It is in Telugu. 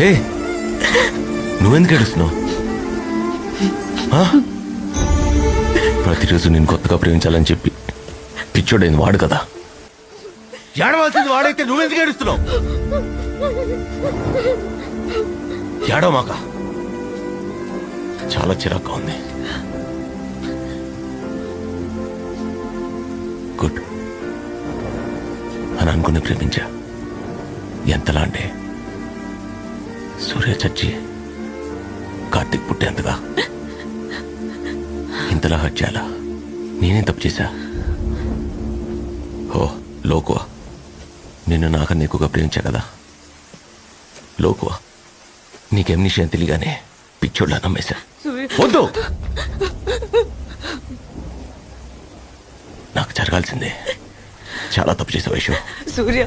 ఏ నువ్వెందుకు ఏడుస్తున్నావు? ప్రతిరోజు నేను కొత్తగా ప్రేమించాలని చెప్పి పిచ్చోడైంది వాడు కదా. ఏడవలసింది వాడైతే నువ్వెందుకు ఏడుస్తున్నావు? ఏడవమాక, చాలా చిరాగ్గా ఉంది. గుడ్ అని అనుకుని ప్రేమించా. ఎంతలా అంటే సూర్య చచ్చి కార్తీక్ పుట్టేంతగా. ఇంతలా హర్ట్ చేయాలా? నేనేం తప్పు చేశా? ఓ లోకువా, నిన్ను నాకన్నా ఎక్కువగా ప్రేమించా కదా. లోకువా, నీకేం విషయం తెలియగానే పిచ్చోళ్ళ నమ్మేశా. వద్దు, నాకు జరగాల్సిందే. చాలా తప్పు చేసావు వైషు. సూర్య